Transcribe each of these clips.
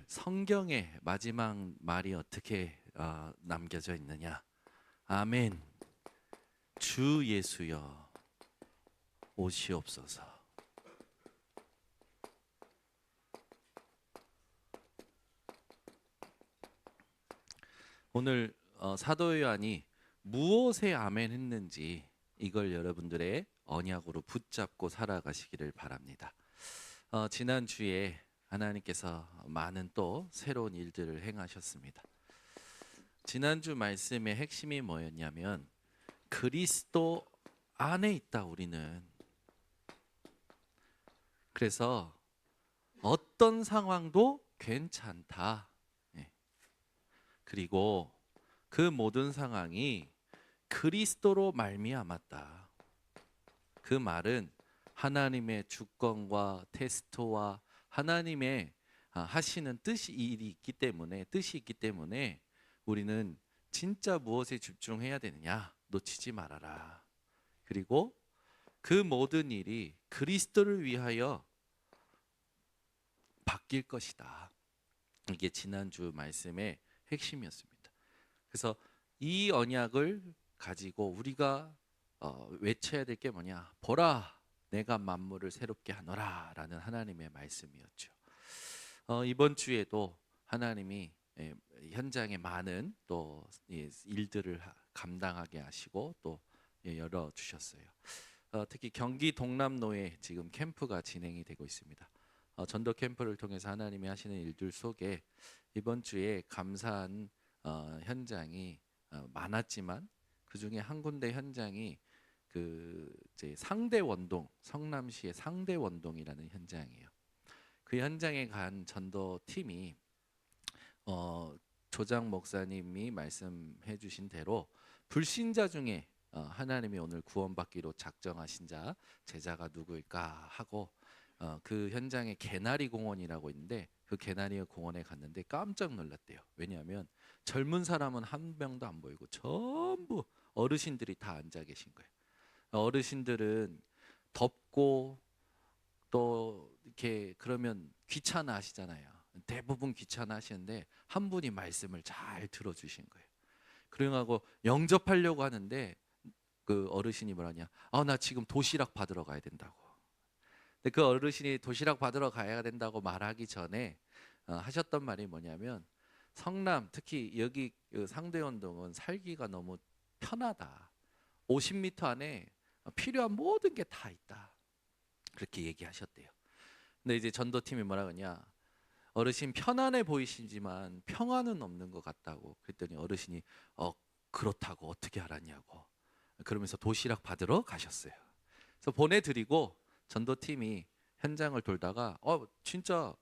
성경의 마지막 말이 어떻게 남겨져 있느냐? 아멘. 주 예수여 오시옵소서. 오늘 사도 요한이 무엇에 아멘 했는지 이걸 여러분들의 언약으로 붙잡고 살아가시기를 바랍니다. 지난주에 하나님께서 많은 또 새로운 일들을 행하셨습니다. 지난주 말씀의 핵심이 뭐였냐면 그리스도 안에 있다 우리는. 그래서 어떤 상황도 괜찮다. 그리고 그 모든 상황이 그리스도로 말미암았다. 그 말은 하나님의 주권과 테스트와 하나님의 하시는 뜻이 있기 때문에 우리는 진짜 무엇에 집중해야 되느냐 놓치지 말아라. 그리고 그 모든 일이 그리스도를 위하여 바뀔 것이다. 이게 지난주 말씀의 핵심이었습니다. 그래서 이 언약을 가지고 우리가 외쳐야 될 게 뭐냐? 보라, 내가 만물을 새롭게 하노라 라는 하나님의 말씀이었죠. 이번 주에도 하나님이 현장에 많은 또 일들을 감당하게 하시고 또 열어주셨어요. 특히 경기 동남로에 지금 캠프가 진행이 되고 있습니다. 전도 캠프를 통해서 하나님이 하시는 일들 속에 이번 주에 감사한 현장이 많았지만 그 중에 한 군데 현장이 이제 상대원동, 성남시의 상대원동이라는 현장이에요. 그 현장에 간 전도 팀이 조장 목사님이 말씀해 주신 대로 불신자 중에 하나님이 오늘 구원받기로 작정하신 제자가 누구일까 하고 그 현장에 개나리 공원이라고 있는데 그 개나리 공원에 갔는데 깜짝 놀랐대요. 왜냐하면 젊은 사람은 한 명도 안 보이고 전부 어르신들이 다 앉아 계신 거예요. 어르신들은 덥고 또 이렇게 그러면 귀찮아 하시잖아요. 대부분 귀찮아 하시는데 한 분이 말씀을 잘 들어주신 거예요. 그러고 영접하려고 하는데 그 어르신이 뭐라냐? 나 지금 도시락 받으러 가야 된다고. 근데 그 어르신이 도시락 받으러 가야 된다고 말하기 전에 하셨던 말이 뭐냐면 성남 특히 여기 상대원동은 살기가 너무 편하다. 50m 안에 필요한 모든 게 다 있다. 그렇게 얘기하셨대요. 근데 이제 전도팀이 뭐라 그러냐? 어르신 편안해 보이시지만 평안은 없는 것 같다고. 그랬더니 어르신이 그렇다고 어떻게 알았냐고. 그러면서 도시락 받으러 가셨어요. 그래서 보내드리고 전도팀이 현장을 돌다가 진짜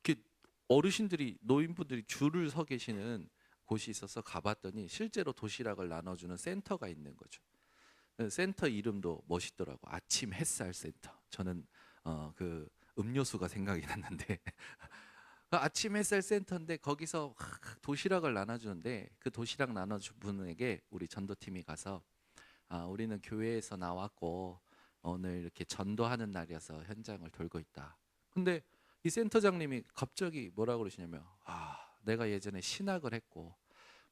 이렇게 어르신들이 노인분들이 줄을 서 계시는 곳이 있어서 가봤더니 실제로 도시락을 나눠주는 센터가 있는 거죠. 센터 이름도 멋있더라고. 아침 햇살 센터. 저는 그 음료수가 생각이 났는데 아침 햇살 센터인데 거기서 도시락을 나눠주는데 그 도시락 나눠준 분에게 우리 전도팀이 가서 우리는 교회에서 나왔고 오늘 이렇게 전도하는 날이어서 현장을 돌고 있다. 근데 이 센터장님이 갑자기 뭐라고 그러시냐면 내가 예전에 신학을 했고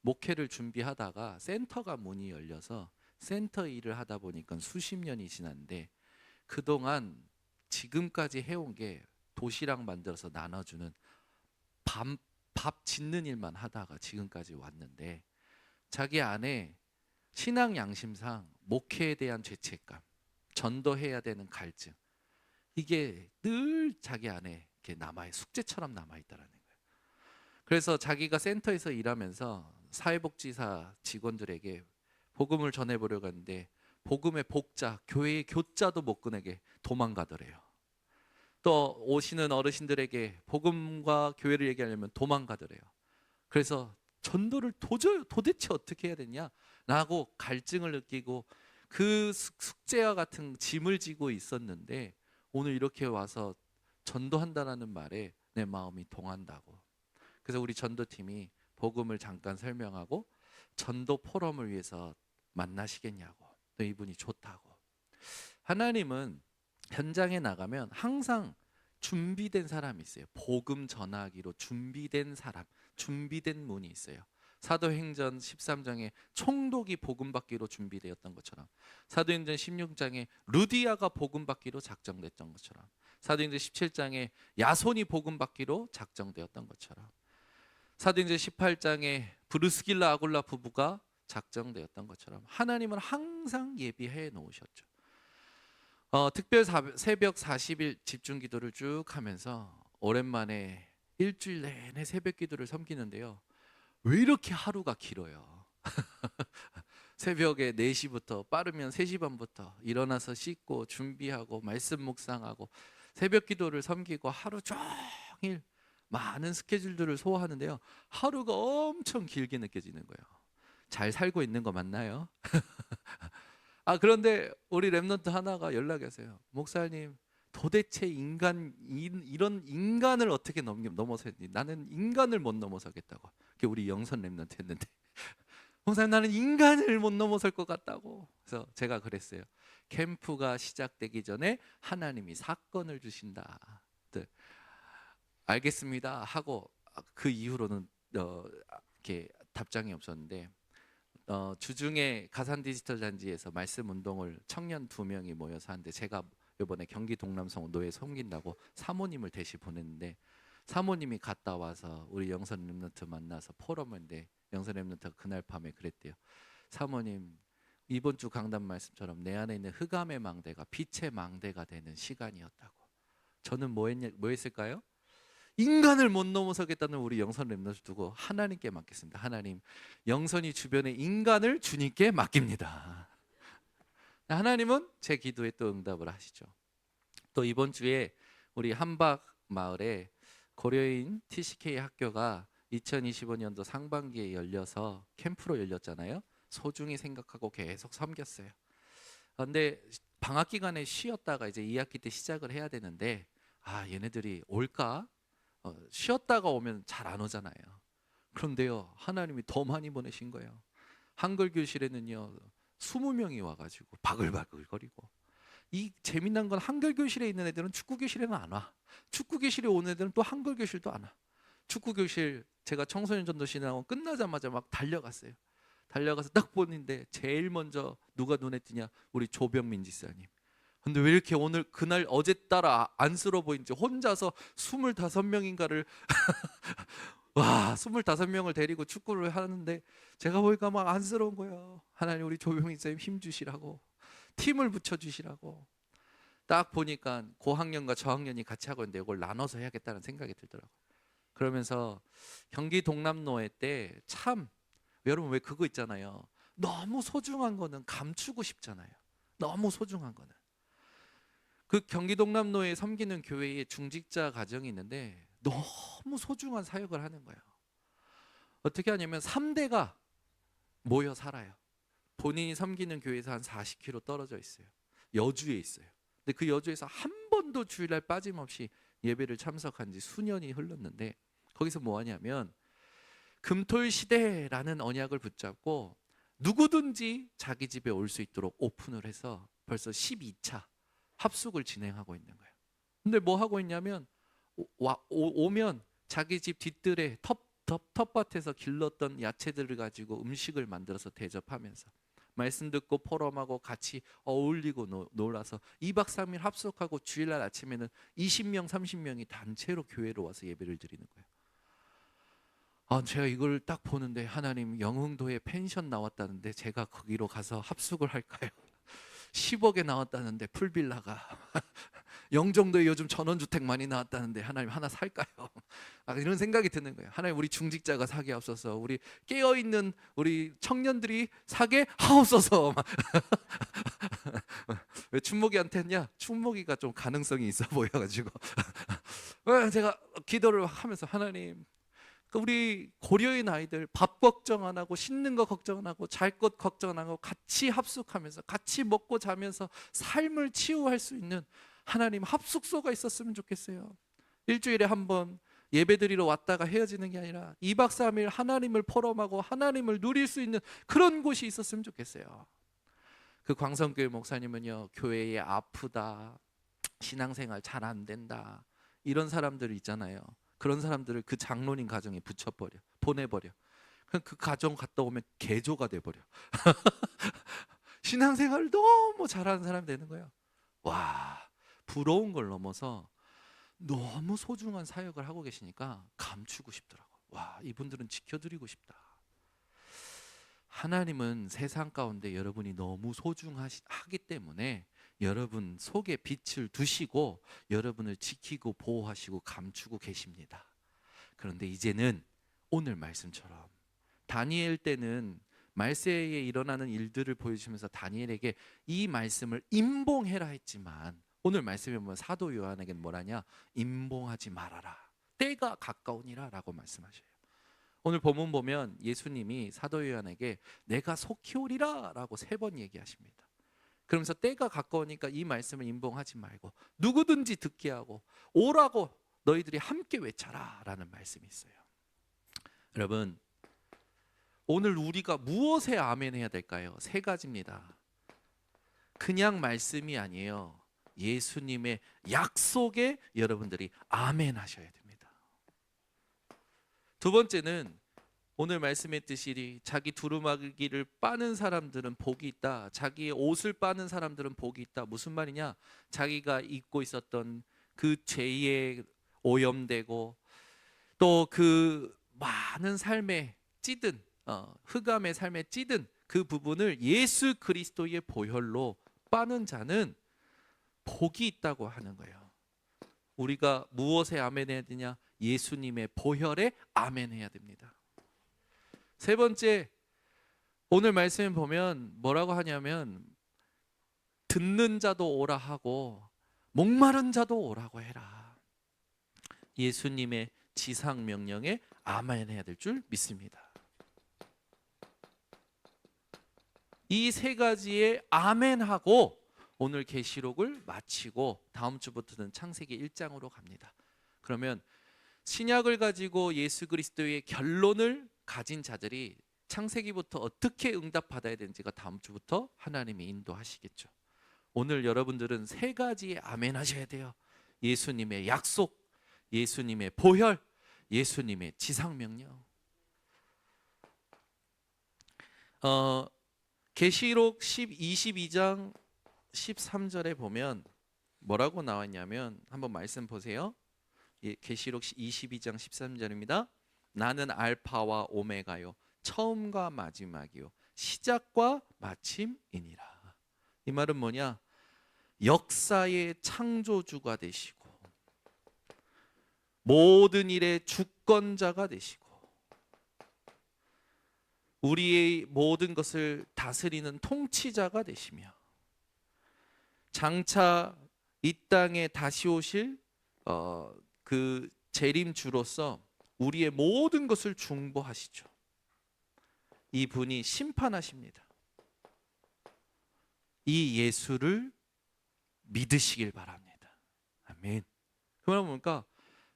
목회를 준비하다가 센터가 문이 열려서 센터 일을 하다 보니까 수십 년이 지났는데 그동안 지금까지 해온 게 도시락 만들어서 나눠주는 밥 짓는 일만 하다가 지금까지 왔는데 자기 안에 신앙 양심상 목회에 대한 죄책감, 전도해야 되는 갈증 이게 늘 자기 안에 이렇게 숙제처럼 남아있다라는 거예요. 그래서 자기가 센터에서 일하면서 사회복지사 직원들에게 복음을 전해보려고 하는데 복음의 복자, 교회의 교자도 못 꺼내게 도망가더래요. 또 오시는 어르신들에게 복음과 교회를 얘기하려면 도망가더래요. 그래서 전도를 도대체 어떻게 해야 되냐라고 갈증을 느끼고 그 숙제와 같은 짐을 지고 있었는데 오늘 이렇게 와서 전도한다라는 말에 내 마음이 동한다고. 그래서 우리 전도팀이 복음을 잠깐 설명하고 전도 포럼을 위해서 만나시겠냐고. 또 이분이 좋다고. 하나님은 현장에 나가면 항상 준비된 사람이 있어요. 복음 전하기로 준비된 사람, 준비된 문이 있어요. 사도행전 13장에 총독이 복음 받기로 준비되었던 것처럼, 사도행전 16장에 루디아가 복음 받기로 작정됐던 것처럼, 사도행전 17장에 야손이 복음 받기로 작정되었던 것처럼, 사도행전 18장에 브루스길라 아굴라 부부가 작정되었던 것처럼 하나님은 항상 예비해 놓으셨죠. 특별 새벽 40일 집중 기도를 쭉 하면서 오랜만에 일주일 내내 새벽 기도를 섬기는데요. 왜 이렇게 하루가 길어요? 새벽에 4시부터 빠르면 3시 반부터 일어나서 씻고 준비하고 말씀 묵상하고 새벽 기도를 섬기고 하루 종일 많은 스케줄들을 소화하는데요. 하루가 엄청 길게 느껴지는 거예요. 잘 살고 있는 거 맞나요? 그런데 우리 랩런트 하나가 연락이 왔어요. 목사님, 도대체 이런 인간을 어떻게 넘어서야지? 나는 인간을 못 넘어서겠다고. 그게 우리 영선 랩런트 했는데, 목사님, 나는 인간을 못 넘어설 것 같다고. 그래서 제가 그랬어요. 캠프가 시작되기 전에 하나님이 사건을 주신다. 네, 알겠습니다 하고 그 이후로는 이렇게 답장이 없었는데, 주중에 가산 디지털 단지에서 말씀 운동을 청년 2명이 모여서 하는데, 제가 이번에 경기 동남성 노예 섬긴다고 사모님을 대신 보냈는데, 사모님이 갔다 와서 우리 영선 렘넌트 만나서 포럼인데, 영선 렘넌트가 그날 밤에 그랬대요. 사모님, 이번 주 강단 말씀처럼 내 안에 있는 흑암의 망대가 빛의 망대가 되는 시간이었다고. 저는 뭐 했을까요? 인간을 못 넘어서겠다는 우리 영선 렘넌트 두고 하나님께 맡겼습니다. 하나님, 영선이 주변에 인간을 주님께 맡깁니다. 하나님은 제 기도에 또 응답을 하시죠. 또 이번 주에 우리 한박 마을에 고려인 TCK 학교가 2025년도 상반기에 열려서 캠프로 열렸잖아요. 소중히 생각하고 계속 섬겼어요. 그런데 방학 기간에 쉬었다가 이제 2학기 때 시작을 해야 되는데, 얘네들이 올까? 쉬었다가 오면 잘 안 오잖아요. 그런데요, 하나님이 더 많이 보내신 거예요. 한글 교실에는요 20명이 와가지고 바글바글거리고, 이 재미난 건 한글 교실에 있는 애들은 축구 교실에는 안 와. 축구 교실에 온 애들은 또 한글 교실도 안 와. 축구 교실 제가 청소년 전도신하고 끝나자마자 막 달려갔어요. 달려가서 딱 보는데 제일 먼저 누가 눈에 띄냐? 우리 조병민 지사님. 근데 왜 이렇게 오늘 그날 어제 따라 안쓰러워 보이는지 혼자서 25명인가를 와, 25명을 데리고 축구를 하는데, 제가 보니까 막 안쓰러운 거예요. 하나님, 우리 조병민 쌤 힘 주시라고, 팀을 붙여 주시라고. 딱 보니까 고학년과 저학년이 같이 하고 있는데 이걸 나눠서 해야겠다는 생각이 들더라고요. 그러면서 경기 동남노회 때 참, 여러분 왜 그거 있잖아요. 너무 소중한 거는 감추고 싶잖아요. 너무 소중한 거는. 그 경기 동남노회 섬기는 교회에 중직자 가정이 있는데 너무 소중한 사역을 하는 거예요. 어떻게 하냐면 3대가 모여 살아요. 본인이 섬기는 교회에서 한 40km 떨어져 있어요. 여주에 있어요. 근데 그 여주에서 한 번도 주일날 빠짐없이 예배를 참석한 지 수년이 흘렀는데, 거기서 뭐 하냐면 금토일 시대라는 언약을 붙잡고 누구든지 자기 집에 올 수 있도록 오픈을 해서 벌써 12차 합숙을 진행하고 있는 거예요. 근데 뭐 하고 있냐면 오면 자기 집 뒤뜰에 텃밭에서 길렀던 야채들을 가지고 음식을 만들어서 대접하면서 말씀 듣고 포럼하고 같이 어울리고 놀아서 2박 3일 합숙하고 주일날 아침에는 20명 30명이 단체로 교회로 와서 예배를 드리는 거예요. 제가 이걸 딱 보는데, 하나님, 영흥도에 펜션 나왔다는데 제가 거기로 가서 합숙을 할까요? 10억에 나왔다는데 풀빌라가 영종도에 요즘 전원주택 많이 나왔다는데 하나님 하나 살까요? 이런 생각이 드는 거예요. 하나님, 우리 중직자가 사게 하옵소서. 우리 깨어있는 우리 청년들이 사게 하옵소서. 왜 춘목이한테 했냐? 춘목이가 좀 가능성이 있어 보여가지고 제가 기도를 하면서, 하나님, 우리 고려인 아이들 밥 걱정 안 하고 씻는 거 걱정 안 하고 잘 것 걱정 안 하고 같이 합숙하면서 같이 먹고 자면서 삶을 치유할 수 있는 하나님 합숙소가 있었으면 좋겠어요. 일주일에 한 번 예배드리러 왔다가 헤어지는 게 아니라 2박 3일 하나님을 포럼하고 하나님을 누릴 수 있는 그런 곳이 있었으면 좋겠어요. 그 광성교회 목사님은요, 교회에 아프다, 신앙생활 잘 안 된다, 이런 사람들 있잖아요. 그런 사람들을 그 장로님 가정에 붙여버려, 보내버려. 그럼 그 가정 갔다 오면 개조가 돼버려. 신앙생활을 너무 잘하는 사람이 되는 거예요. 와, 부러운 걸 넘어서 너무 소중한 사역을 하고 계시니까 감추고 싶더라고. 와, 이분들은 지켜드리고 싶다. 하나님은 세상 가운데 여러분이 너무 소중하기 때문에 여러분 속에 빛을 두시고 여러분을 지키고 보호하시고 감추고 계십니다. 그런데 이제는 오늘 말씀처럼 다니엘 때는 말세에 일어나는 일들을 보여주시면서 다니엘에게 이 말씀을 임봉해라 했지만 오늘 말씀에 보면 사도 요한에게는 뭐라냐? 임봉하지 말아라. 때가 가까우니라 라고 말씀하셔요. 오늘 본문 보면 예수님이 사도 요한에게 내가 속히 오리라 라고 3번 얘기하십니다. 그러면서 때가 가까우니까 이 말씀을 임봉하지 말고 누구든지 듣게 하고 오라고 너희들이 함께 외쳐라 라는 말씀이 있어요. 여러분, 오늘 우리가 무엇에 아멘 해야 될까요? 3가지입니다. 그냥 말씀이 아니에요. 예수님의 약속에 여러분들이 아멘 하셔야 됩니다. 2번째는 오늘 말씀했듯이 자기 두루마기를 빠는 사람들은 복이 있다. 자기의 옷을 빠는 사람들은 복이 있다. 무슨 말이냐? 자기가 입고 있었던 그 죄에 오염되고 또 그 많은 삶에 찌든 흑암의 삶에 찌든 그 부분을 예수 그리스도의 보혈로 빠는 자는 복이 있다고 하는 거예요. 우리가 무엇에 아멘해야 되냐? 예수님의 보혈에 아멘해야 됩니다. 3번째, 오늘 말씀에 보면 뭐라고 하냐면 듣는 자도 오라 하고 목마른 자도 오라고 해라. 예수님의 지상 명령에 아멘해야 될 줄 믿습니다. 이 3가지에 아멘하고 오늘 계시록을 마치고 다음 주부터는 창세기 1장으로 갑니다. 그러면 신약을 가지고 예수 그리스도의 결론을 가진 자들이 창세기부터 어떻게 응답받아야 되는지가 다음 주부터 하나님이 인도하시겠죠. 오늘 여러분들은 3가지에 아멘 하셔야 돼요. 예수님의 약속, 예수님의 보혈, 예수님의 지상명령. 계시록 22장 13절에 보면 뭐라고 나왔냐면 한번 말씀 보세요. 계시록 22장 13절입니다. 나는 알파와 오메가요 처음과 마지막이요 시작과 마침이니라. 이 말은 뭐냐? 역사의 창조주가 되시고 모든 일의 주권자가 되시고 우리의 모든 것을 다스리는 통치자가 되시며 장차 이 땅에 다시 오실 그 재림주로서 우리의 모든 것을 중보하시죠. 이 분이 심판하십니다. 이 예수를 믿으시길 바랍니다. 아멘. 그러면 뭡니까?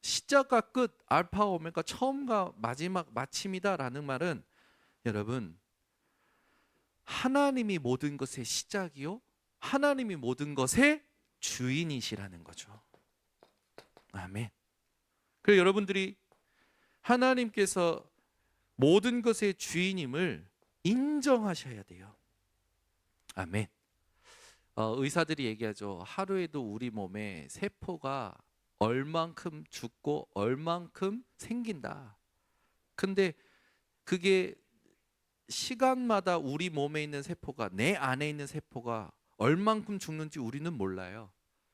시작과 끝, 알파 오메가 처음과 마지막 마침이다라는 말은 여러분 하나님이 모든 것의 시작이요 하나님이 모든 것의 주인이시라는 거죠. 아멘. 그래서 여러분들이 하나님께서 모든 것의 주인임을 인정하셔야 돼요. 아멘. 의사들이 얘기하죠. 하루에도 우리 몸에 세포가 얼만큼 죽고 얼만큼 생긴다. 근데 그게 시간마다 우리 몸에 있는 세포가 내 안에 있는 세포가 얼만큼 죽는지 우리는 몰라요.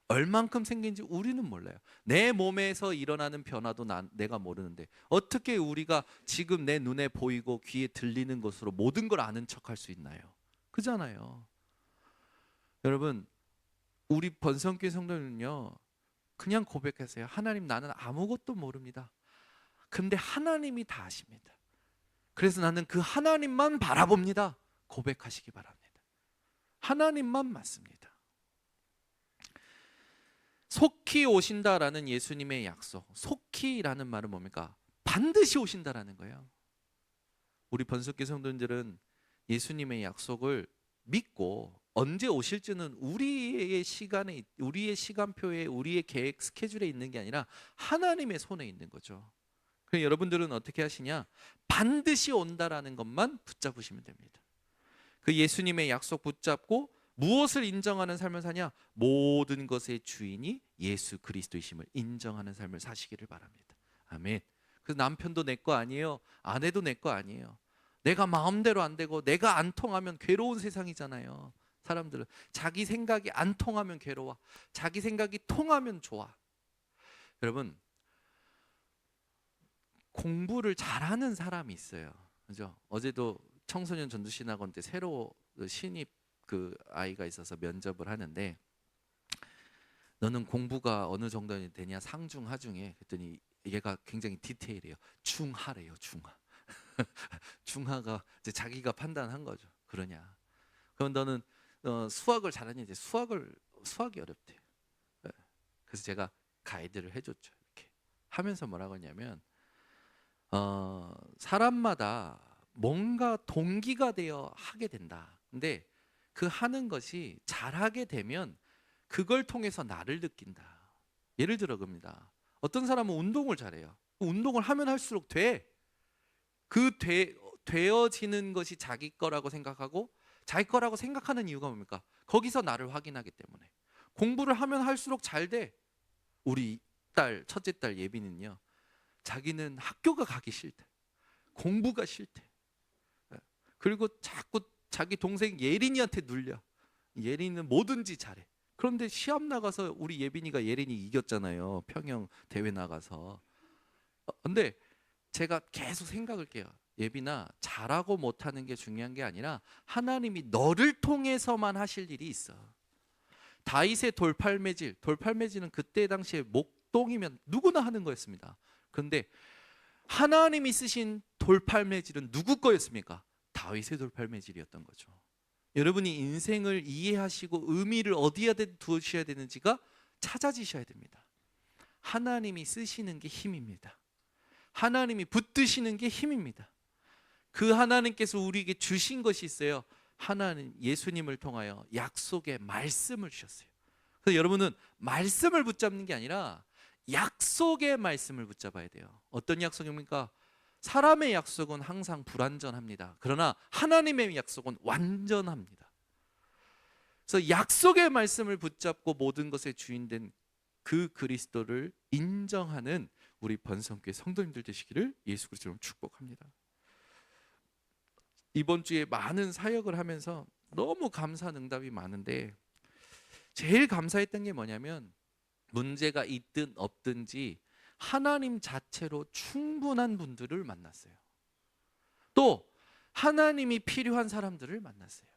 얼만큼 생긴지 우리는 몰라요. 내 몸에서 일어나는 변화도 내가 모르는데 어떻게 우리가 지금 내 눈에 보이고 귀에 들리는 것으로 모든 걸 아는 척할 수 있나요? 그잖아요. 여러분, 우리 번성교회 성도는요 그냥 고백하세요. 하나님, 나는 아무것도 모릅니다. 근데 하나님이 다 아십니다. 그래서 나는 그 하나님만 바라봅니다. 고백하시기 바랍니다. 하나님만 맞습니다. 속히 오신다라는 예수님의 약속. 속히라는 말은 뭡니까? 반드시 오신다라는 거예요. 우리 번석교 성도님들은 예수님의 약속을 믿고 언제 오실지는 우리의 시간에, 우리의 시간표에, 우리의 계획 스케줄에 있는 게 아니라 하나님의 손에 있는 거죠. 그래서 여러분들은 어떻게 하시냐? 반드시 온다라는 것만 붙잡으시면 됩니다. 그 예수님의 약속 붙잡고 무엇을 인정하는 삶을 사냐? 모든 것의 주인이 예수 그리스도이심을 인정하는 삶을 사시기를 바랍니다. 아멘. 그래서 남편도 내 거 아니에요. 아내도 내 거 아니에요. 내가 마음대로 안 되고 내가 안 통하면 괴로운 세상이잖아요. 사람들은 자기 생각이 안 통하면 괴로워. 자기 생각이 통하면 좋아. 여러분, 공부를 잘하는 사람이 있어요. 그죠? 어제도 청소년 전도신학원 때 새로 신입 그 아이가 있어서 면접을 하는데, 너는 공부가 어느 정도 되냐? 상중 하중에. 그랬더니 얘가 굉장히 디테일해요. 중하래요. 중하. 중하가 이제 자기가 판단한 거죠. 그러냐? 그럼 너는 수학을 잘하냐? 이제 수학이 어렵대. 그래서 제가 가이드를 해줬죠. 이렇게 하면서 뭐라고 했냐면, 사람마다 뭔가 동기가 되어 하게 된다. 근데 그 하는 것이 잘하게 되면 그걸 통해서 나를 느낀다. 예를 들어 겁니다. 어떤 사람은 운동을 잘해요. 운동을 하면 할수록 돼. 되어지는 것이 자기 거라고 생각하고, 자기 거라고 생각하는 이유가 뭡니까? 거기서 나를 확인하기 때문에. 공부를 하면 할수록 잘 돼. 우리 첫째 딸 예빈은요, 자기는 학교가 가기 싫대. 공부가 싫대. 그리고 자꾸 자기 동생 예린이한테 눌려. 예린이는 뭐든지 잘해. 그런데 시합 나가서 우리 예빈이가 예린이 이겼잖아요. 평영 대회 나가서. 근데 제가 계속 생각을 해요. 예빈아, 잘하고 못하는 게 중요한 게 아니라 하나님이 너를 통해서만 하실 일이 있어. 다윗의 돌팔매질은 그때 당시에 목동이면 누구나 하는 거였습니다. 그런데 하나님이 쓰신 돌팔매질은 누구 거였습니까? 다윗의 돌팔매질이었던 거죠. 여러분이 인생을 이해하시고 의미를 어디에 두셔야 되는지가 찾아지셔야 됩니다. 하나님이 쓰시는 게 힘입니다. 하나님이 붙드시는 게 힘입니다. 그 하나님께서 우리에게 주신 것이 있어요. 하나님, 예수님을 통하여 약속의 말씀을 주셨어요. 그래서 여러분은 말씀을 붙잡는 게 아니라 약속의 말씀을 붙잡아야 돼요. 어떤 약속입니까? 사람의 약속은 항상 불완전합니다. 그러나 하나님의 약속은 완전합니다. 그래서 약속의 말씀을 붙잡고 모든 것의 주인 된 그 그리스도를 인정하는 우리 번성교회 성도님들 되시기를 예수 그리스도로 축복합니다. 이번 주에 많은 사역을 하면서 너무 감사한 응답이 많은데, 제일 감사했던 게 뭐냐면, 문제가 있든 없든지 하나님 자체로 충분한 분들을 만났어요. 또 하나님이 필요한 사람들을 만났어요.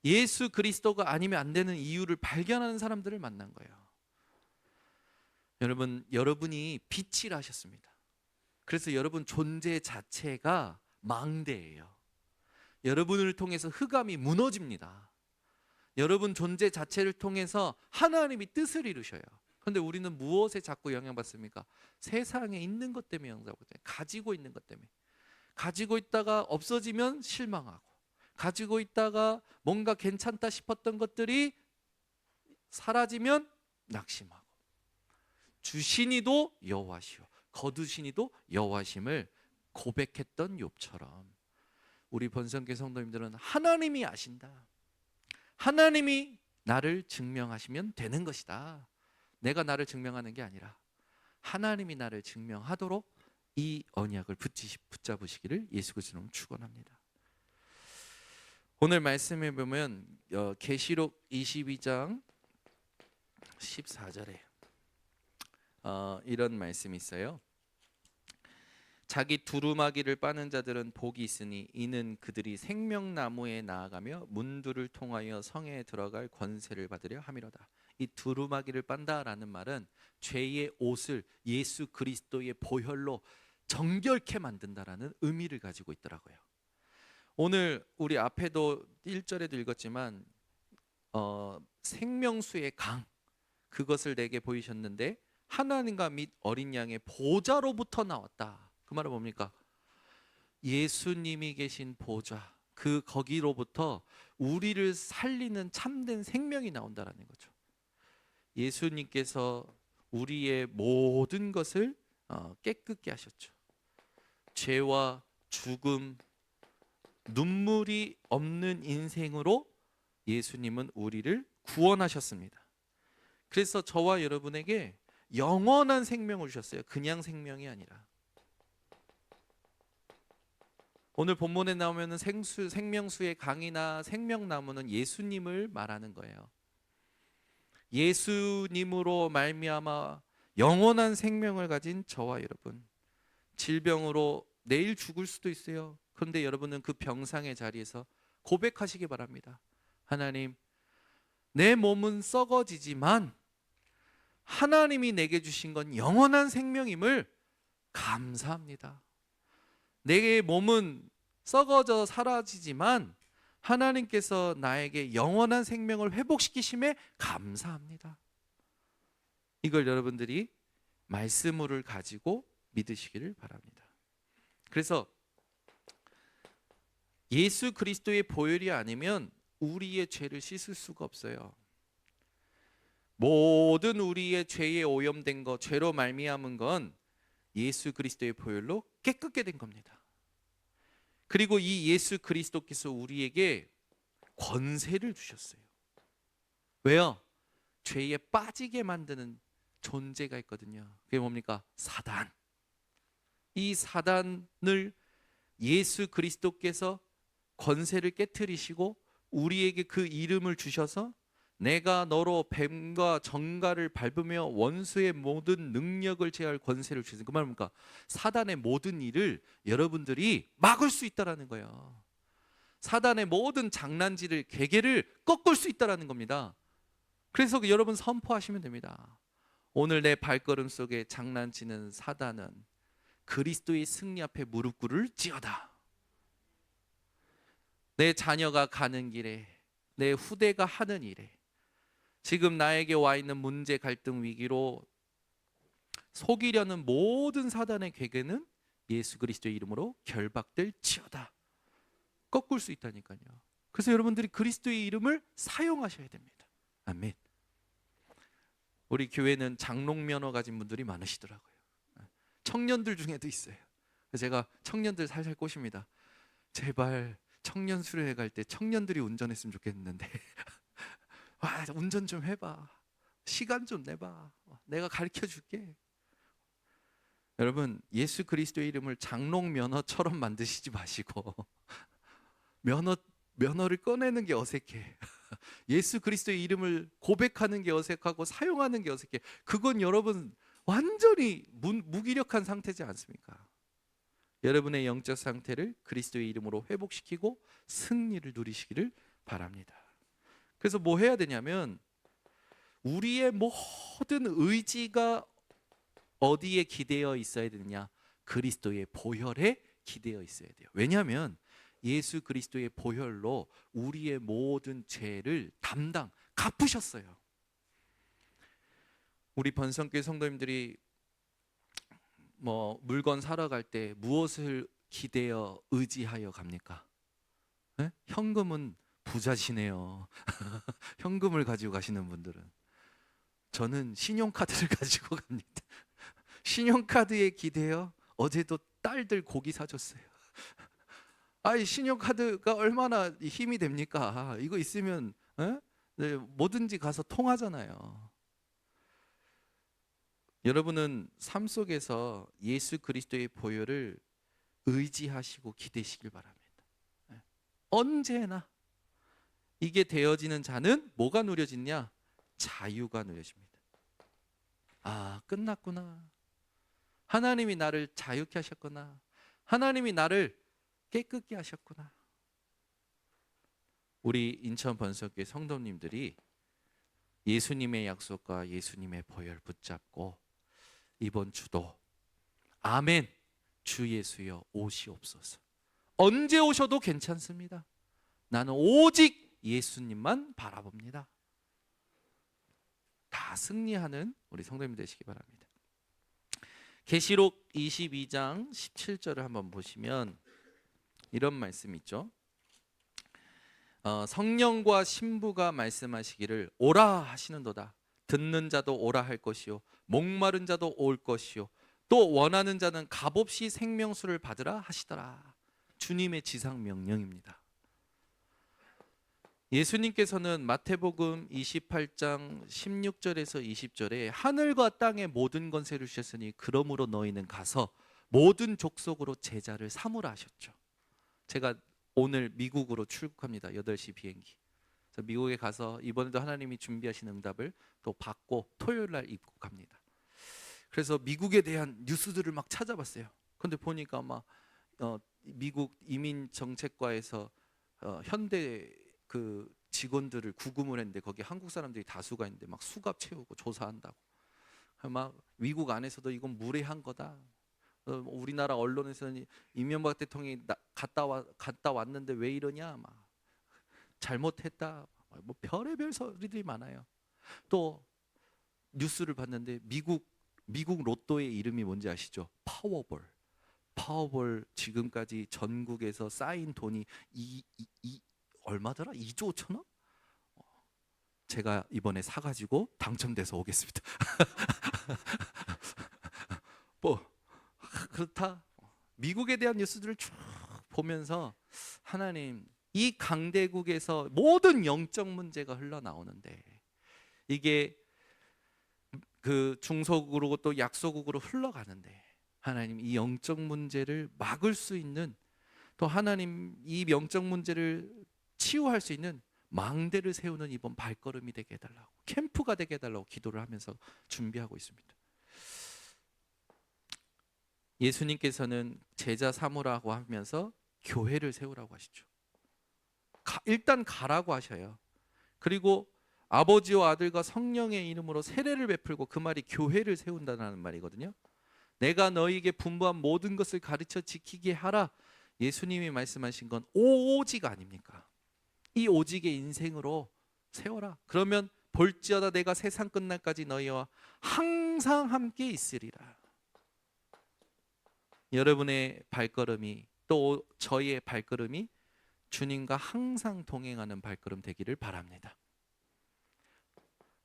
예수 그리스도가 아니면 안 되는 이유를 발견하는 사람들을 만난 거예요. 여러분이 빛을 하셨습니다. 그래서 여러분 존재 자체가 망대예요. 여러분을 통해서 흑암이 무너집니다. 여러분 존재 자체를 통해서 하나님이 뜻을 이루셔요. 그런데 우리는 무엇에 자꾸 영향받습니까? 세상에 있는 것 때문에 영향받거든요. 가지고 있는 것 때문에. 가지고 있다가 없어지면 실망하고, 가지고 있다가 뭔가 괜찮다 싶었던 것들이 사라지면 낙심하고. 주시니도 여호와시오, 거두시니도 여호와심을 고백했던 욥처럼, 우리 번성교회 성도님들은 하나님이 아신다. 하나님이 나를 증명하시면 되는 것이다. 내가 나를 증명하는 게 아니라 하나님이 나를 증명하도록 이 언약을 붙잡으시기를 예수 그리스도로 축원합니다. 오늘 말씀에 보면 계시록 22장 14절에 이런 말씀이 있어요. 자기 두루마기를 빠는 자들은 복이 있으니 이는 그들이 생명나무에 나아가며 문들을 통하여 성에 들어갈 권세를 받으려 함이로다. 이 두루마기를 빤다라는 말은 죄의 옷을 예수 그리스도의 보혈로 정결케 만든다라는 의미를 가지고 있더라고요. 오늘 우리 앞에도 1절에도 읽었지만 생명수의 강, 그것을 내게 보이셨는데 하나님과 및 어린 양의 보좌로부터 나왔다. 그 말은 뭡니까? 예수님이 계신 보좌, 거기로부터 우리를 살리는 참된 생명이 나온다라는 거죠. 예수님께서 우리의 모든 것을 깨끗게 하셨죠. 죄와 죽음, 눈물이 없는 인생으로 예수님은 우리를 구원하셨습니다. 그래서 저와 여러분에게 영원한 생명을 주셨어요. 그냥 생명이 아니라. 오늘 본문에 나오면 생명수의 강이나 생명나무는 예수님을 말하는 거예요. 예수님으로 말미암아 영원한 생명을 가진 저와 여러분, 질병으로 내일 죽을 수도 있어요. 그런데 여러분은 그 병상의 자리에서 고백하시기 바랍니다. 하나님, 내 몸은 썩어지지만 하나님이 내게 주신 건 영원한 생명임을 감사합니다. 내 몸은 썩어져 사라지지만 하나님께서 나에게 영원한 생명을 회복시키심에 감사합니다. 이걸 여러분들이 말씀을 가지고 믿으시기를 바랍니다. 그래서 예수 그리스도의 보혈이 아니면 우리의 죄를 씻을 수가 없어요. 모든 우리의 죄에 오염된 것, 죄로 말미암은 건 예수 그리스도의 보혈로 깨끗게 된 겁니다. 그리고 이 예수 그리스도께서 우리에게 권세를 주셨어요. 왜요? 죄에 빠지게 만드는 존재가 있거든요. 그게 뭡니까? 사단. 이 사단을 예수 그리스도께서 권세를 깨트리시고 우리에게 그 이름을 주셔서 내가 너로 뱀과 정갈을 밟으며 원수의 모든 능력을 제할 권세를 주신, 그 말은 뭡니까? 사단의 모든 일을 여러분들이 막을 수 있다라는 거예요. 사단의 모든 장난질을, 괴계를 꺾을 수 있다라는 겁니다. 그래서 여러분 선포하시면 됩니다. 오늘 내 발걸음 속에 장난치는 사단은 그리스도의 승리 앞에 무릎 꿇을지어다. 내 자녀가 가는 길에, 내 후대가 하는 일에, 지금 나에게 와 있는 문제, 갈등, 위기로 속이려는 모든 사단의 괴계는 예수 그리스도의 이름으로 결박될지어다. 꺾을 수 있다니까요. 그래서 여러분들이 그리스도의 이름을 사용하셔야 됩니다. 아멘. 우리 교회는 장롱 면허 가진 분들이 많으시더라고요. 청년들 중에도 있어요. 제가 청년들 살살 꼬십니다. 제발 청년 수련회 갈 때 청년들이 운전했으면 좋겠는데 와, 운전 좀 해봐. 시간 좀 내봐. 내가 가르쳐 줄게. 여러분, 예수 그리스도의 이름을 장롱 면허처럼 만드시지 마시고 면허를 꺼내는 게 어색해. 예수 그리스도의 이름을 고백하는 게 어색하고 사용하는 게 어색해. 그건 여러분 완전히 무기력한 상태지 않습니까? 여러분의 영적 상태를 그리스도의 이름으로 회복시키고 승리를 누리시기를 바랍니다. 그래서 뭐 해야 되냐면 우리의 모든 의지가 어디에 기대어 있어야 되느냐? 그리스도의 보혈에 기대어 있어야 돼요. 왜냐하면 예수 그리스도의 보혈로 우리의 모든 죄를 갚으셨어요. 우리 번성교회 성도님들이 물건 사러 갈 때 무엇을 기대어 의지하여 갑니까? 네? 현금은 부자시네요. 현금을 가지고 가시는 분들은. 저는 신용카드를 가지고 갑니다. 신용카드에 기대어 어제도 딸들 고기 사줬어요. 아이, 신용카드가 얼마나 힘이 됩니까? 이거 있으면 네, 뭐든지 가서 통하잖아요. 여러분은 삶 속에서 예수 그리스도의 보혈을 의지하시고 기대시길 바랍니다. 언제나 이게 되어지는 자는 뭐가 누려지냐? 자유가 누려집니다. 아, 끝났구나. 하나님이 나를 자유케 하셨구나. 하나님이 나를 깨끗게 하셨구나. 우리 인천 번석교회 성도님들이 예수님의 약속과 예수님의 보혈 붙잡고 이번 주도 아멘, 주 예수여 오시옵소서. 언제 오셔도 괜찮습니다. 나는 오직 예수님만 바라봅니다. 다 승리하는 우리 성도님 되시기 바랍니다. 계시록 22장 17절을 한번 보시면 이런 말씀이 있죠. 성령과 신부가 말씀하시기를 오라 하시는도다. 듣는 자도 오라 할 것이요 목마른 자도 올 것이요 또 원하는 자는 값없이 생명수를 받으라 하시더라. 주님의 지상 명령입니다. 예수님께서는 마태복음 28장 16절에서 20절에 하늘과 땅의 모든 권세를 주셨으니 그러므로 너희는 가서 모든 족속으로 제자를 삼으라 하셨죠. 제가 오늘 미국으로 출국합니다. 8시 비행기. 그래서 미국에 가서 이번에도 하나님이 준비하신 응답을 또 받고 토요일 날 입국합니다. 그래서 미국에 대한 뉴스들을 막 찾아봤어요. 근데 보니까 막 미국 이민정책과에서 현대 그 직원들을 구금을 했는데 거기 한국 사람들이 다수가 있는데 막 수갑 채우고 조사한다고. 막 미국 안에서도 이건 무례한 거다. 우리나라 언론에서는 이명박 대통령이 갔다 왔는데 왜 이러냐, 막 잘못했다, 뭐 별의별 소리들이 많아요. 또 뉴스를 봤는데 미국 로또의 이름이 뭔지 아시죠? 파워볼. 파워볼 지금까지 전국에서 쌓인 돈이 얼마더라? 2조 5천억? 제가 이번에 사가지고 당첨돼서 오겠습니다. 뭐 그렇다. 미국에 대한 뉴스들을 쭉 보면서 하나님, 이 강대국에서 모든 영적 문제가 흘러나오는데 이게 그 중소국으로 또 약소국으로 흘러가는데 하나님, 이 영적 문제를 막을 수 있는, 또 하나님 이 영적 문제를 치유할 수 있는 망대를 세우는 이번 발걸음이 되게 해달라고, 캠프가 되게 해달라고 기도를 하면서 준비하고 있습니다. 예수님께서는 제자 삼으라고 하면서 교회를 세우라고 하시죠. 일단 가라고 하셔요. 그리고 아버지와 아들과 성령의 이름으로 세례를 베풀고, 그 말이 교회를 세운다는 말이거든요. 내가 너희에게 분부한 모든 것을 가르쳐 지키게 하라. 예수님이 말씀하신 건 오직 아닙니까? 이 오직의 인생으로 세워라. 그러면 볼지어다 내가 세상 끝날까지 너희와 항상 함께 있으리라. 여러분의 발걸음이, 또 저희의 발걸음이 주님과 항상 동행하는 발걸음 되기를 바랍니다.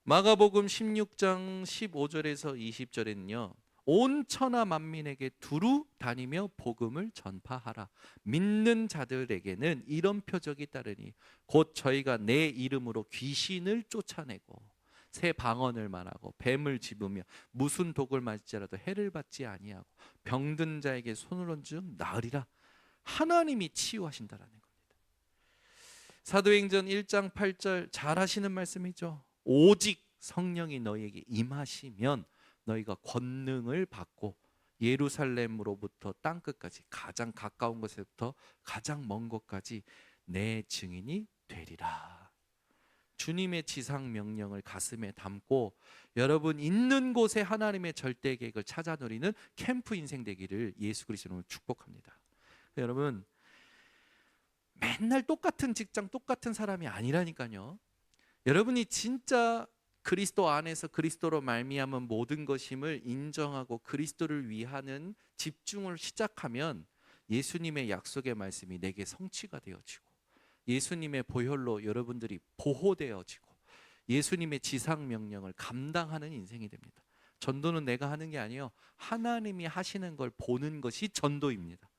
마가복음 16장 15절에서 20절에는요, 온 천하 만민에게 두루 다니며 복음을 전파하라. 믿는 자들에게는 이런 표적이 따르니 곧 저희가 내 이름으로 귀신을 쫓아내고 새 방언을 말하고 뱀을 집으며 무슨 독을 맞을지라도 해를 받지 아니하고 병든 자에게 손을 얹으면 나으리라. 하나님이 치유하신다라는 겁니다. 사도행전 1장 8절 잘 하시는 말씀이죠. 오직 성령이 너희에게 임하시면 너희가 권능을 받고 예루살렘으로부터 땅끝까지, 가장 가까운 곳에부터 가장 먼 곳까지 내 증인이 되리라. 주님의 지상 명령을 가슴에 담고 여러분 있는 곳에 하나님의 절대 계획을 찾아 누리는 캠프 인생 되기를 예수 그리스도로 축복합니다. 여러분, 맨날 똑같은 직장, 똑같은 사람이 아니라니까요. 여러분이 진짜 그리스도 안에서 그리스도로 말미암은 모든 것임을 인정하고 그리스도를 위하는 집중을 시작하면 예수님의 약속의 말씀이 내게 성취가 되어지고, 예수님의 보혈로 여러분들이 보호되어지고, 예수님의 지상 명령을 감당하는 인생이 됩니다. 전도는 내가 하는 게 아니에요. 하나님이 하시는 걸 보는 것이 전도입니다.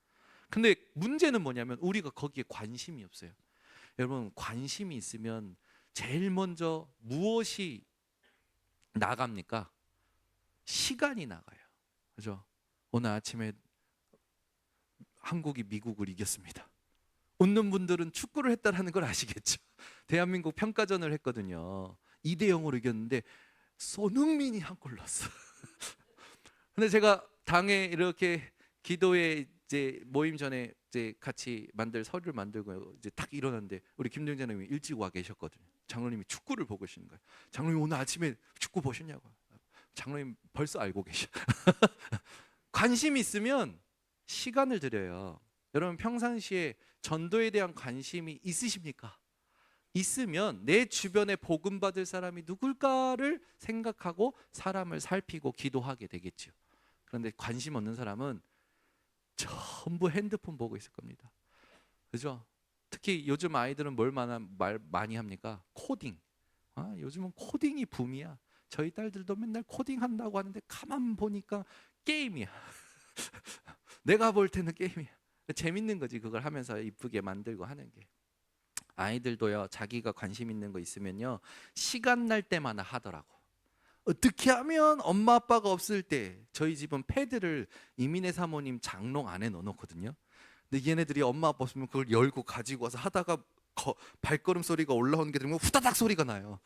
근데 문제는 뭐냐면 우리가 거기에 관심이 없어요. 여러분, 관심이 있으면 제일 먼저 무엇이 나갑니까? 시간이 나가요. 그죠? 오늘 아침에 한국이 미국을 이겼습니다. 웃는 분들은 축구를 했다라는 걸 아시겠죠? 대한민국 평가전을 했거든요. 2대0으로 이겼는데 손흥민이 한 골 넣었어. 근데 제가 당에 이렇게 기도회 이제 모임 전에 이제 같이 서류를 만들고 이제 딱 일어났는데 우리 김동현 장로님이 일찍 와 계셨거든요. 장로님이 축구를 보고 계시는 거예요. 장로님 오늘 아침에 축구 보셨냐고. 장로님 벌써 알고 계셔. 관심이 있으면 시간을 들여요. 여러분, 평상시에 전도에 대한 관심이 있으십니까? 있으면 내 주변에 복음 받을 사람이 누굴까를 생각하고 사람을 살피고 기도하게 되겠죠. 그런데 관심 없는 사람은 전부 핸드폰 보고 있을 겁니다. 그죠? 특히 요즘 아이들은 말 많이 합니까? 코딩. 요즘은 코딩이 붐이야. 저희 딸들도 맨날 코딩 한다고 하는데 가만 보니까 게임이야. 내가 볼 때는 게임이야. 재밌는 거지. 그걸 하면서 이쁘게 만들고 하는 게. 아이들도요, 자기가 관심 있는 거 있으면요, 시간 날 때마다 하더라고. 어떻게 하면 엄마 아빠가 없을 때, 저희 집은 패드를 이민혜 사모님 장롱 안에 넣어놓거든요. 근데 얘네들이 엄마 아빠 없으면 그걸 열고 가지고 와서 하다가 발걸음 소리가 올라오는 게 들으면 후다닥 소리가 나요.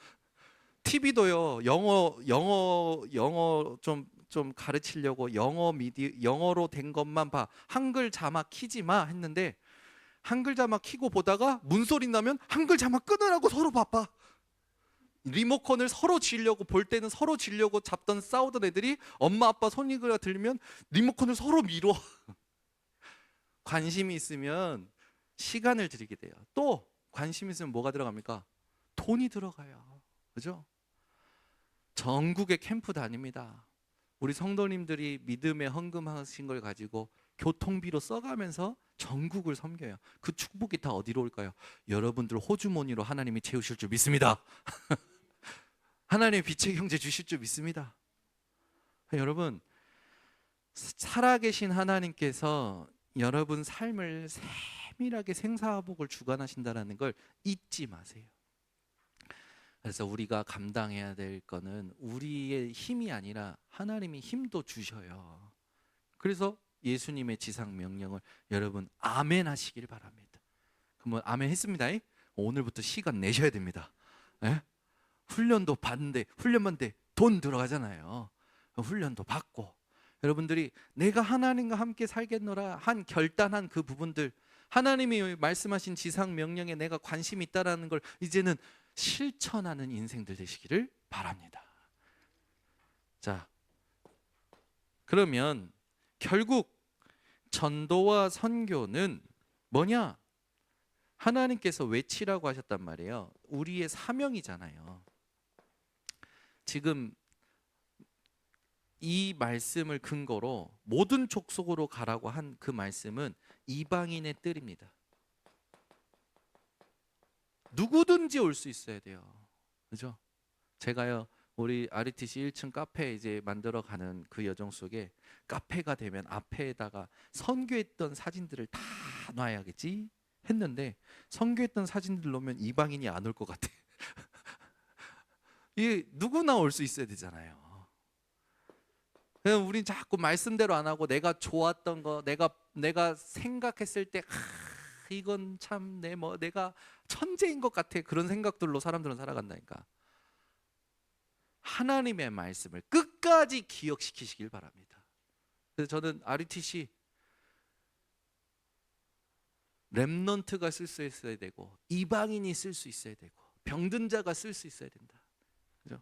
TV도요, 영어 좀 가르치려고 영어로 된 것만 봐. 한글 자막 키지 마 했는데, 한글 자막 키고 보다가 문소리 나면 한글 자막 끊으라고 서로 바빠. 리모컨을 서로 쥐려고, 볼 때는 서로 쥐려고 잡던 싸우던 애들이 엄마 아빠 소리가 들리면 리모컨을 서로 밀어. 관심이 있으면 시간을 들이게 돼요. 또 관심 있으면 뭐가 들어갑니까? 돈이 들어가요. 그죠? 전국에 캠프 다닙니다. 우리 성도님들이 믿음에 헌금하신 걸 가지고 교통비로 써가면서 전국을 섬겨요. 그 축복이 다 어디로 올까요? 여러분들 호주머니로 하나님이 채우실 줄 믿습니다. 하나님의 빛의 형제 주실 줄 믿습니다. 여러분, 살아계신 하나님께서 여러분 삶을 세밀하게 생사화복을 주관하신다는 걸 잊지 마세요. 그래서 우리가 감당해야 될 거는 우리의 힘이 아니라 하나님이 힘도 주셔요. 그래서 예수님의 지상 명령을 여러분 아멘 하시길 바랍니다. 그러면 아멘 했습니다. 오늘부터 시간 내셔야 됩니다. 예? 훈련도 받는데, 훈련만 돼 돈 들어가잖아요. 훈련도 받고, 여러분들이 내가 하나님과 함께 살겠노라 한 결단한 그 부분들, 하나님이 말씀하신 지상 명령에 내가 관심이 있다라는 걸 이제는 실천하는 인생들 되시기를 바랍니다. 자, 그러면 결국 전도와 선교는 뭐냐? 하나님께서 외치라고 하셨단 말이에요. 우리의 사명이잖아요. 지금 이 말씀을 근거로 모든 족속으로 가라고 한 그 말씀은 이방인의 뜰입니다. 누구든지 올 수 있어야 돼요. 그죠? 제가요, 우리 RUTC 1층 카페 이제 만들어 가는 그 여정 속에 카페가 되면 앞에다가 선교했던 사진들을 다 놔야겠지 했는데, 선교했던 사진들 놓으면 이방인이 안 올 것 같아. 이 누구나 올 수 있어야 되잖아요. 그냥 우린 자꾸 말씀대로 안 하고 내가 좋았던 거, 내가 생각했을 때 이건 참 내가 천재인 것 같아, 그런 생각들로 사람들은 살아간다니까. 하나님의 말씀을 끝까지 기억시키시길 바랍니다. 그래서 저는 RUTC 렘넌트가 쓸 수 있어야 되고, 이방인이 쓸 수 있어야 되고, 병든 자가 쓸 수 있어야 된다. 그죠?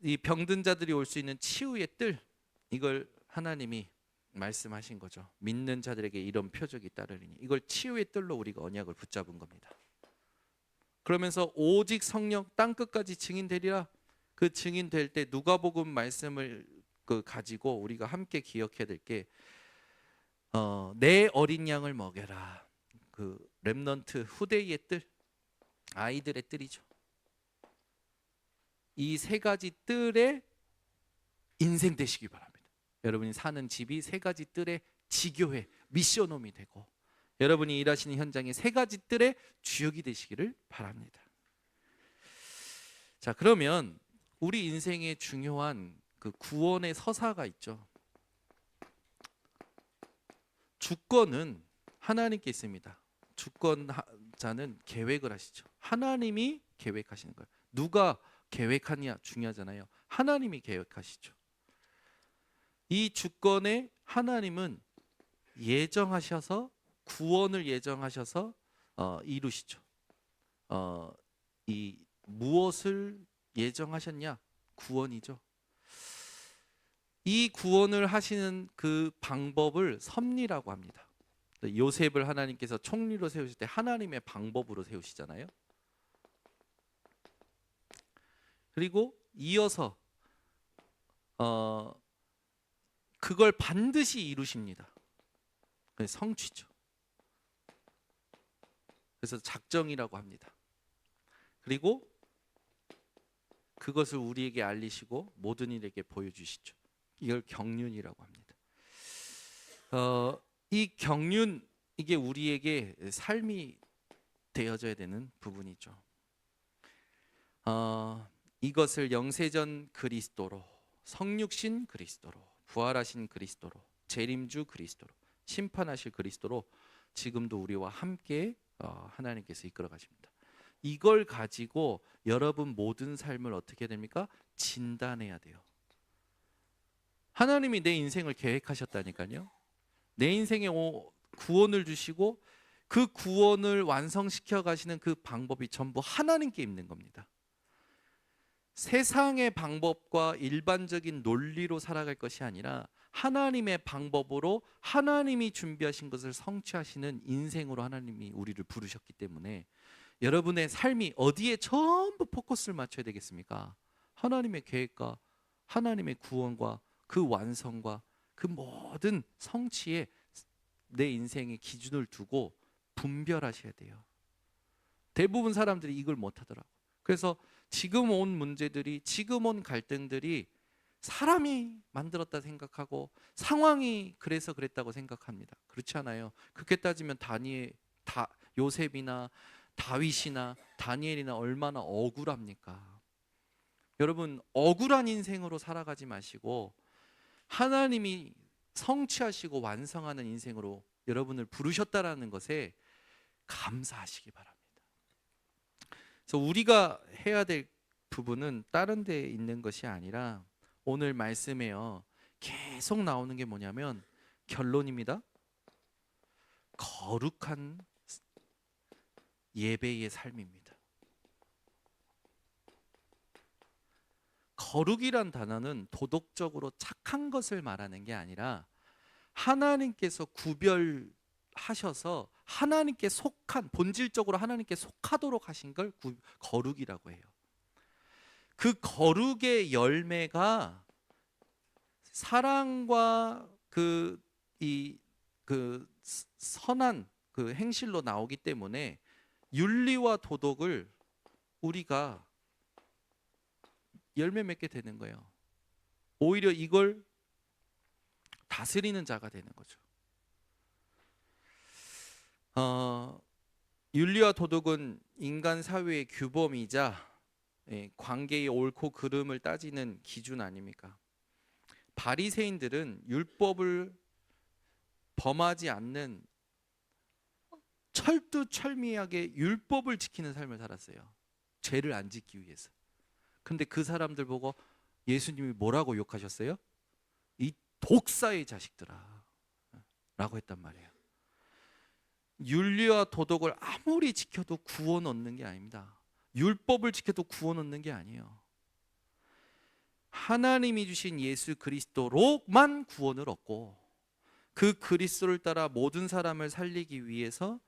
이 병든 자들이 올 수 있는 치유의 뜰, 이걸 하나님이 말씀하신 거죠. 믿는 자들에게 이런 표적이 따르리니, 이걸 치유의 뜰로 우리가 언약을 붙잡은 겁니다. 그러면서 오직 성령 땅 끝까지 증인되리라. 그 증인될 때 누가복음 말씀을 가지고 우리가 함께 기억해야 될 게, 내 어린 양을 먹여라. 그 렘넌트 후대의 뜰, 아이들의 뜰이죠. 이 세 가지 뜰의 인생 되시기 바랍니다. 여러분이 사는 집이 세 가지 뜰의 지교회, 미션홈이 되고, 여러분이 일하시는 현장이 세 가지 뜰의 주역이 되시기를 바랍니다. 자, 그러면 우리 인생에 중요한 그 구원의 서사가 있죠. 주권은 하나님께 있습니다. 주권자는 계획을 하시죠. 하나님이 계획하시는 거예요. 누가 계획하냐 중요하잖아요. 하나님이 계획하시죠. 이 주권에 하나님은 예정하셔서, 구원을 예정하셔서 이루시죠. 이 무엇을 예정하셨냐? 구원이죠. 이 구원을 하시는 그 방법을 섭리라고 합니다. 요셉을 하나님께서 총리로 세우실 때 하나님의 방법으로 세우시잖아요. 그리고 이어서 그걸 반드시 이루십니다. 성취죠. 그래서 작정이라고 합니다. 그리고 그것을 우리에게 알리시고 모든 이에게 보여주시죠. 이걸 경륜이라고 합니다. 이 경륜, 이게 우리에게 삶이 되어져야 되는 부분이죠. 이것을 영세전 그리스도로, 성육신 그리스도로, 부활하신 그리스도로, 재림주 그리스도로, 심판하실 그리스도로 지금도 우리와 함께 하나님께서 이끌어 가십니다. 이걸 가지고 여러분 모든 삶을 어떻게 됩니까? 진단해야 돼요. 하나님이 내 인생을 계획하셨다니까요. 내 인생에 구원을 주시고 그 구원을 완성시켜 가시는 그 방법이 전부 하나님께 있는 겁니다. 세상의 방법과 일반적인 논리로 살아갈 것이 아니라 하나님의 방법으로 하나님이 준비하신 것을 성취하시는 인생으로 하나님이 우리를 부르셨기 때문에 여러분의 삶이 어디에 전부 포커스를 맞춰야 되겠습니까? 하나님의 계획과 하나님의 구원과 그 완성과 그 모든 성취에 내 인생의 기준을 두고 분별하셔야 돼요. 대부분 사람들이 이걸 못하더라고요. 그래서 지금 온 문제들이, 지금 온 갈등들이 사람이 만들었다 생각하고 상황이 그래서 그랬다고 생각합니다. 그렇지 않아요. 그렇게 따지면 요셉이나 다윗이나 다니엘이나 얼마나 억울합니까? 여러분, 억울한 인생으로 살아가지 마시고 하나님이 성취하시고 완성하는 인생으로 여러분을 부르셨다라는 것에 감사하시기 바랍니다. 그래서 우리가 해야 될 부분은 다른 데에 있는 것이 아니라 오늘 말씀에요 계속 나오는 게 뭐냐면 결론입니다. 거룩한 예배의 삶입니다. 거룩이란 단어는 도덕적으로 착한 것을 말하는 게 아니라 하나님께서 구별하셔서 하나님께 속한, 본질적으로 하나님께 속하도록 하신 걸 거룩이라고 해요. 그 거룩의 열매가 사랑과 그 선한 그 행실로 나오기 때문에 윤리와 도덕을 우리가 열매 맺게 되는 거예요. 오히려 이걸 다스리는 자가 되는 거죠. 윤리와 도덕은 인간 사회의 규범이자 관계의 옳고 그름을 따지는 기준 아닙니까? 바리새인들은 율법을 범하지 않는 철두철미하게 율법을 지키는 삶을 살았어요. 죄를 안 짓기 위해서. 근데 그 사람들 보고 예수님이 뭐라고 욕하셨어요? 이 독사의 자식들아 라고 했단 말이에요. 윤리와 도덕을 아무리 지켜도 구원 얻는 게 아닙니다. 율법을 지켜도 구원 얻는 게 아니에요. 하나님이 주신 예수 그리스도로만 구원을 얻고 그 그리스도를 따라 모든 사람을 살리기 위해서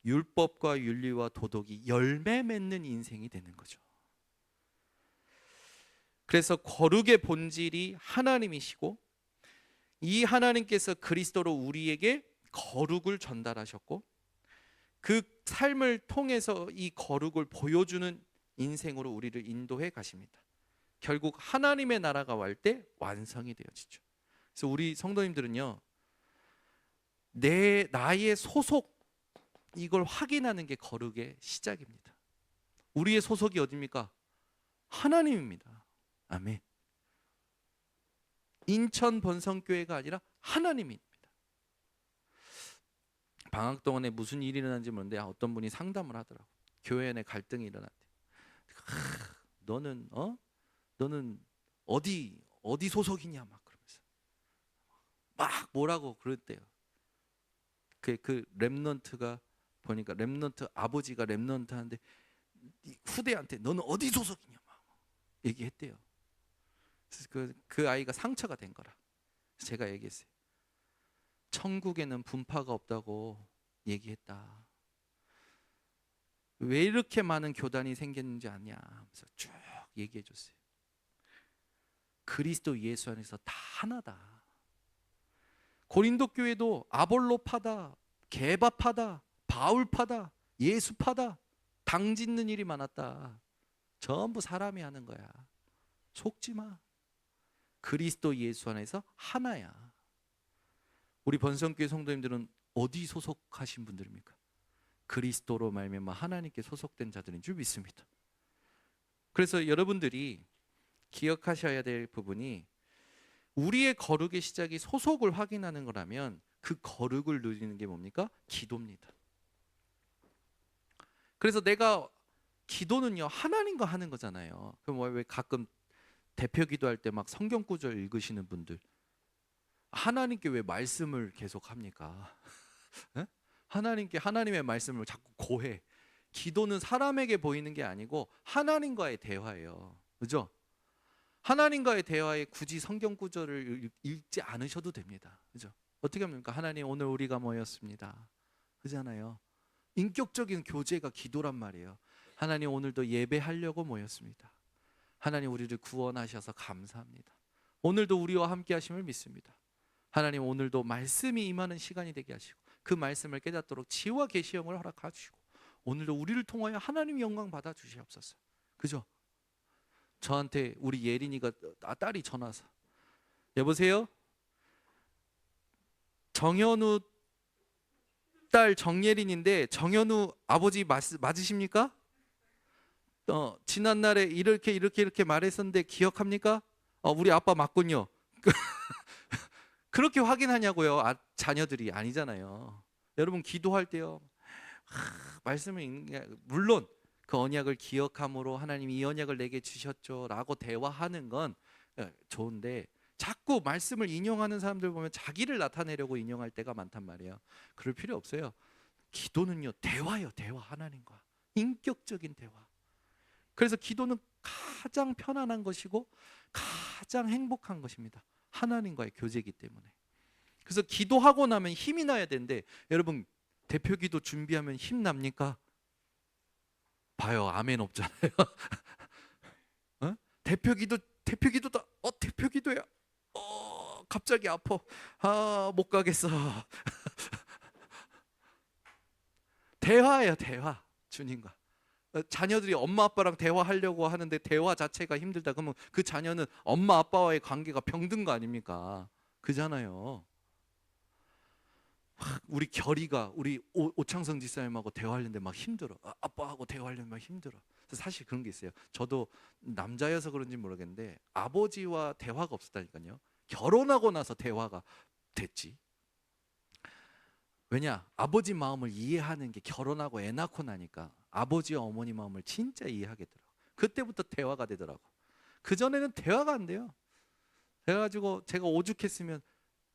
율법과 윤리와 도덕이 열매 맺는 인생이 되는 거죠. 그래서 거룩의 본질이 하나님이시고 이 하나님께서 그리스도로 우리에게 거룩을 전달하셨고 그 삶을 통해서 이 거룩을 보여주는 인생으로 우리를 인도해 가십니다. 결국 하나님의 나라가 올 때 완성이 되어지죠. 그래서 우리 성도님들은요, 나의 소속, 이걸 확인하는 게 거룩의 시작입니다. 우리의 소속이 어디입니까? 하나님입니다. 아멘. 인천 번성교회가 아니라 하나님입니다. 방학 동안에 무슨 일이 일어난지 모르는데 어떤 분이 상담을 하더라고. 교회 내 갈등이 일어났대. 너는 어디 소속이냐 막 그러면서 막 뭐라고 그랬대요. 그 렘넌트가 보니까 렘넌트 아버지가 렘넌트 하는데 후대한테 너는 어디 소속이냐 막 얘기했대요. 그래서 그 아이가 상처가 된 거라. 제가 얘기했어요. 천국에는 분파가 없다고 얘기했다. 왜 이렇게 많은 교단이 생겼는지 아냐 하면서 쭉 얘기해 줬어요. 그리스도 예수 안에서 다 하나다. 고린도 교회도 아볼로파다, 게바파다, 바울파다 예습하다. 당 짓는 일이 많았다. 전부 사람이 하는 거야. 속지 마. 그리스도 예수 안에서 하나야. 우리 번성교회 성도님들은 어디 소속하신 분들입니까? 그리스도로 말미암아 하나님께 소속된 자들인 줄 믿습니다. 그래서 여러분들이 기억하셔야 될 부분이, 우리의 거룩의 시작이 소속을 확인하는 거라면 그 거룩을 누리는 게 뭡니까? 기도입니다. 그래서 내가 기도는요 하나님과 하는 거잖아요. 그럼 왜 가끔 대표 기도할 때 막 성경 구절 읽으시는 분들, 하나님께 왜 말씀을 계속 합니까? 에? 하나님께 하나님의 말씀을 자꾸 고해. 기도는 사람에게 보이는 게 아니고 하나님과의 대화예요. 그죠? 하나님과의 대화에 굳이 성경 구절을 읽지 않으셔도 됩니다. 그죠? 어떻게 합니까? 하나님, 오늘 우리가 모였습니다. 그잖아요. 인격적인 교제가 기도란 말이에요. 하나님, 오늘도 예배하려고 모였습니다. 하나님, 우리를 구원하셔서 감사합니다. 오늘도 우리와 함께 하심을 믿습니다. 하나님, 오늘도 말씀이 임하는 시간이 되게 하시고 그 말씀을 깨닫도록 지혜와 계시형을 허락하시고 오늘도 우리를 통하여 하나님 영광 받아 주시옵소서. 그죠? 저한테 우리 예린이가, 딸이 전화 와서, 여보세요? 정현우 딸 정예린인데 정현우 아버지 맞으십니까? 지난날에 이렇게 말했었는데 기억합니까? 우리 아빠 맞군요. 그렇게 확인하냐고요. 자녀들이. 아니잖아요. 여러분, 기도할 때요, 말씀을 읽는 게, 물론 그 언약을 기억함으로 하나님이 이 언약을 내게 주셨죠 라고 대화하는 건 좋은데, 자꾸 말씀을 인용하는 사람들 보면 자기를 나타내려고 인용할 때가 많단 말이에요. 그럴 필요 없어요. 기도는요 대화예요. 대화. 하나님과 인격적인 대화. 그래서 기도는 가장 편안한 것이고 가장 행복한 것입니다. 하나님과의 교제이기 때문에. 그래서 기도하고 나면 힘이 나야 되는데, 여러분 대표 기도 준비하면 힘 납니까? 봐요, 아멘 없잖아요. 어? 대표 기도다. 대표 기도야. 갑자기 아파. 못 가겠어. 대화예요, 대화. 주님과. 자녀들이 엄마 아빠랑 대화하려고 하는데 대화 자체가 힘들다 그러면 그 자녀는 엄마 아빠와의 관계가 병든 거 아닙니까? 그잖아요. 우리 결이가 우리 오창성 지사님하고 대화하려는데 막 힘들어. 아빠하고 대화하려면 막 힘들어. 사실 그런 게 있어요. 저도 남자여서 그런지 모르겠는데 아버지와 대화가 없었다니까요. 결혼하고 나서 대화가 됐지. 왜냐? 아버지 마음을 이해하는 게 결혼하고 애 낳고 나니까 아버지와 어머니 마음을 진짜 이해하게 되더라고. 그때부터 대화가 되더라고. 그전에는 대화가 안 돼요. 그래가지고 제가 오죽했으면,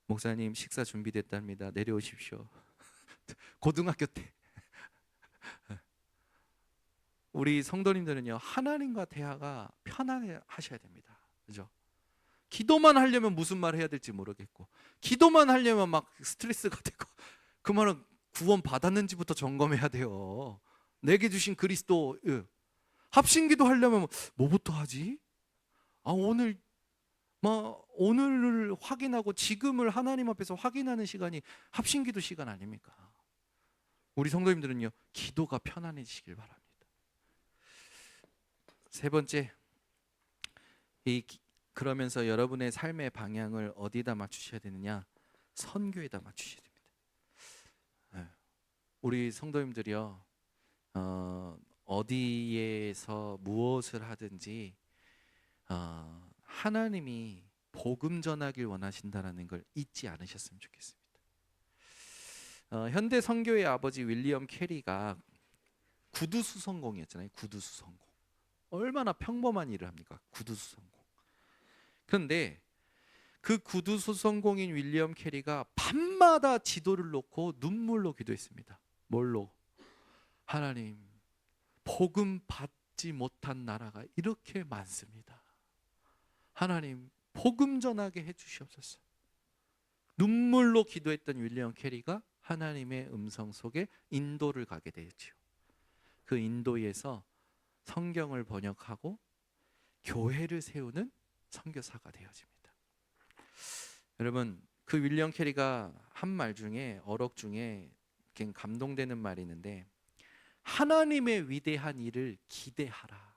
목사님 식사 준비됐답니다. 내려오십시오. 고등학교 때. 우리 성도님들은요 하나님과 대화가 편하게 하셔야 됩니다. 그죠? 기도만 하려면 무슨 말 해야 될지 모르겠고, 기도만 하려면 막 스트레스가 되고, 그 말은 구원 받았는지부터 점검해야 돼요. 내게 주신 그리스도. 합심기도 하려면 뭐부터 하지? 오늘을 확인하고 지금을 하나님 앞에서 확인하는 시간이 합심기도 시간 아닙니까? 우리 성도님들은요 기도가 편안해지시길 바랍니다. 세 번째, 그러면서 여러분의 삶의 방향을 어디다 맞추셔야 되느냐? 선교에다 맞추셔야 됩니다. 우리 성도님들이요 어디에서 무엇을 하든지 하나님이 복음 전하길 원하신다라는 걸 잊지 않으셨으면 좋겠습니다. 현대 선교의 아버지 윌리엄 캐리가 구두수성공이었잖아요. 구두수성공. 얼마나 평범한 일을 합니까? 구두수성공. 그런데 그 구두수성공인 윌리엄 캐리가 밤마다 지도를 놓고 눈물로 기도했습니다. 뭘로? 하나님, 복음 받지 못한 나라가 이렇게 많습니다. 하나님, 복음 전하게 해주시옵소서. 눈물로 기도했던 윌리엄 캐리가 하나님의 음성 속에 인도를 가게 되었죠. 그 인도에서 성경을 번역하고 교회를 세우는 선교사가 되어집니다. 여러분, 그 윌리엄 캐리가 한 말 중에, 어록 중에 감동되는 말이 있는데, 하나님의 위대한 일을 기대하라.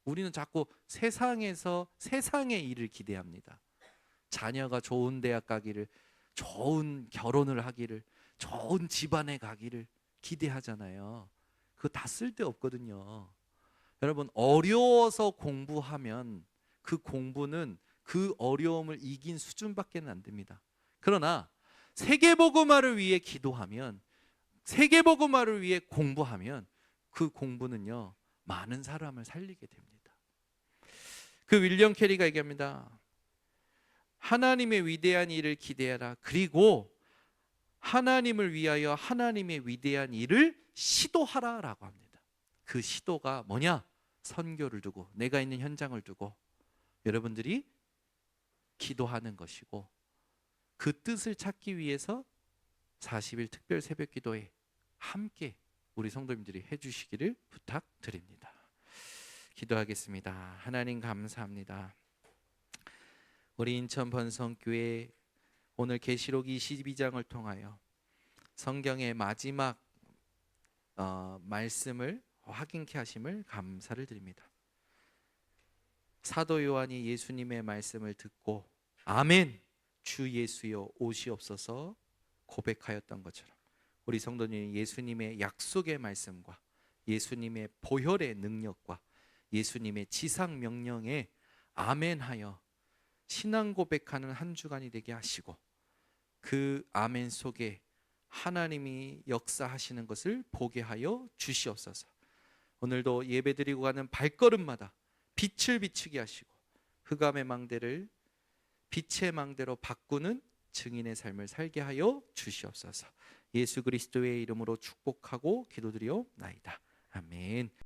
우리는 자꾸 세상에서 세상의 일을 기대합니다. 자녀가 좋은 대학 가기를, 좋은 결혼을 하기를, 좋은 집안에 가기를 기대하잖아요. 그거 다 쓸데없거든요. 여러분, 어려워서 공부하면 그 공부는 그 어려움을 이긴 수준밖에 안 됩니다. 그러나 세계복음화를 위해 기도하면, 세계복음화를 위해 공부하면 그 공부는요, 많은 사람을 살리게 됩니다. 그 윌리엄 캐리가 얘기합니다. 하나님의 위대한 일을 기대하라. 그리고 하나님을 위하여 하나님의 위대한 일을 시도하라라고 합니다. 그 시도가 뭐냐? 선교를 두고, 내가 있는 현장을 두고 여러분들이 기도하는 것이고, 그 뜻을 찾기 위해서 40일 특별 새벽 기도에 함께 우리 성도님들이 해주시기를 부탁드립니다. 기도하겠습니다. 하나님 감사합니다. 우리 인천 번성교회 오늘 계시록 22장을 통하여 성경의 마지막 말씀을 확인케 하심을 감사를 드립니다. 사도 요한이 예수님의 말씀을 듣고 아멘 주 예수여 오시옵소서 고백하였던 것처럼, 우리 성도님이 예수님의 약속의 말씀과 예수님의 보혈의 능력과 예수님의 지상 명령에 아멘하여 신앙 고백하는 한 주간이 되게 하시고, 그 아멘 속에 하나님이 역사하시는 것을 보게 하여 주시옵소서. 오늘도 예배드리고 가는 발걸음마다 빛을 비추게 하시고 흑암의 망대를 빛의 망대로 바꾸는 증인의 삶을 살게 하여 주시옵소서. 예수 그리스도의 이름으로 축복하고 기도드리옵나이다. 아멘.